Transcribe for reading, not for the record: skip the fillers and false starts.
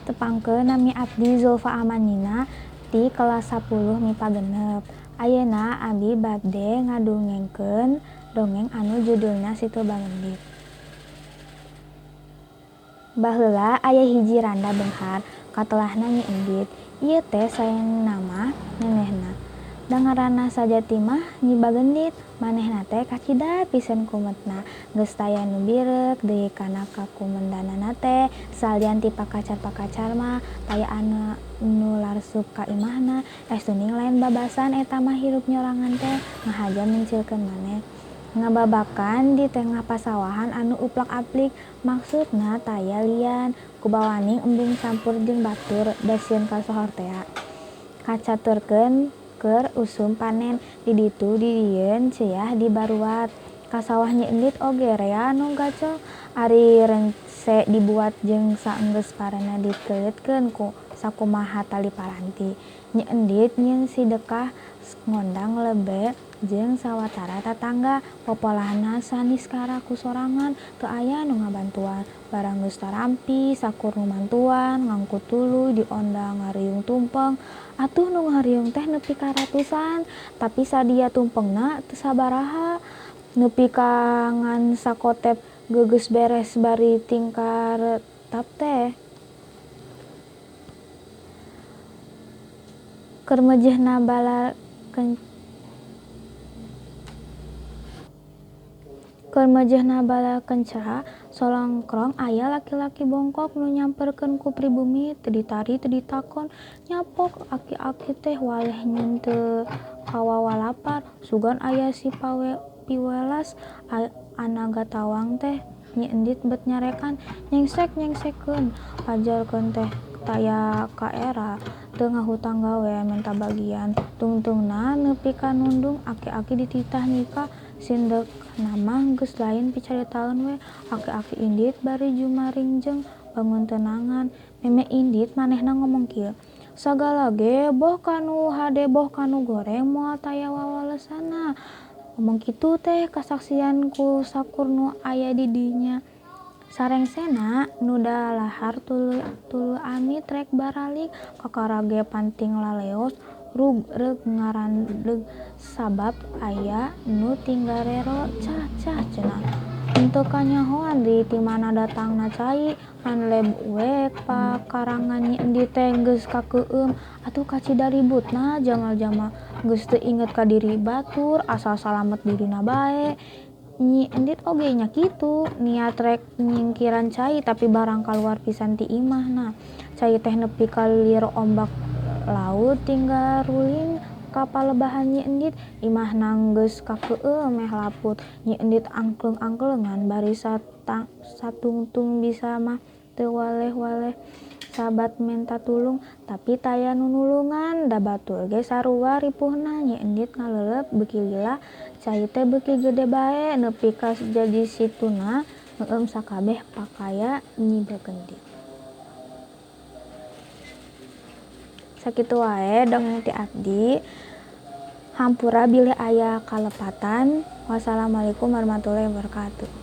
Tepangkeun nami abdi Zulfa Amanina ti kelas 10 MIPA genep. Ayeuna abdi bade ngadongengkeun dongeng anu judulna Situ Bagendit. Baheula aya hiji randa beunghar katelahna Nyi Endit. Ieu teh saena mah nenehna. Da ngaranna Sajati mah Nyi Bagendit, manehna teh kacida pisan kumetna. Geus taya nu birek deui kana kakumendanana teh. Salian ti pakacar-pakacar mah taya anu larsup ka imahna. Estuning lain babasan eta mah hirup nyorangan teh ngahaja mencilkeun maneh. Ngababakan di tengah pasawahan anu uplak-aplik. Maksudna taya lian, kubawaning embung campur jeung batur da sieun kasohor tea. Kacaturkeun keur usum panen. Di ditu didieun ceuah dibaruat. Ka sawah Nyi Endit oge rea nu gacor. Ari rence dibuat jeung saenggeus parena dikeutkeun ku sakumaha tali paranti. Nyi Endit nyieun sidekah ngondang lebe jeung sawatara tatangga. Popolahna saniskara ku sorangan, teu aya nu ngabantuan. Barang geus tarampi sakur nu mantuan ngangkut tuluy diondang ngariung tumpeng. Atuh nu ngariung teh nepi ka ratusan, tapi sadia tumpengna teu sabaraha. Nepi ka ngan sakotep geus beres bari tingkah retap teh. Keur meujeuhna bala kenca solongkrong aya laki-laki bongkok nu nyamperkeun ku pribumi teu ditari teu ditakon. Nyapok aki-aki teh waleh nyieun teu kawawa lapar. Sugan aya si piwelas anaga tawang teh. Nyi Endit bet nyarekan, "Nyengsek-nyengsekkeun, ajarkeun teh taya kaera teu ngahutang gawe menta bagian." Tungtungna nepi ka nundung aki-aki dititah nyika. Sindekna mah geus lain picaritaeun we. Aki-aki Endit bari jumaringjeng bangun teunangan. Meme Endit manehna ngomong kieu, "Sagala ge boh kanu hade boh kanu goreng moal taya wawalesanna." Ngomong kitu teh kasaksian ku sakur nu aya di dinya. Sarengsena nu dalahar tuluy amit rek baralik kakarage panting laleos rug ngarandeg sabab aya nu tinggarero cah cenah. Henteu kanyahoan deui ti mana datangna cai. Ngan leb we pakarangan Nyi Endit teh geus kakeueum. Atuh kacida ributna jalma-jalma geus teu inget ka diri batur asal salamet dirina bae. Nyi Endit oge nya kitu, niat rek nyingkiran cai tapi barang kaluar pisan ti imahna. Cai teh nepi ka lilir ombak laut tinggal ruling ka palebahan Nyi Endit. Imahna geus kakeueum meh laput. Nyi Endit angkleng-angklengan bari satungtung bisa mah teu waleh-waleh sabat menta tulung. Tapi taya nu nulungan. Da batur ge sarua ripuhna. Nyi Endit ngaleuleup beuki lila. Cai teh beuki gede bae nepi ka jadi situna ngeueum sakabeh pakaya Nyi Bagendit. Sakitu wae dongeng ti abdi. Hampura bilih aya kalepatan. Wassalamualaikum warahmatullahi wabarakatuh.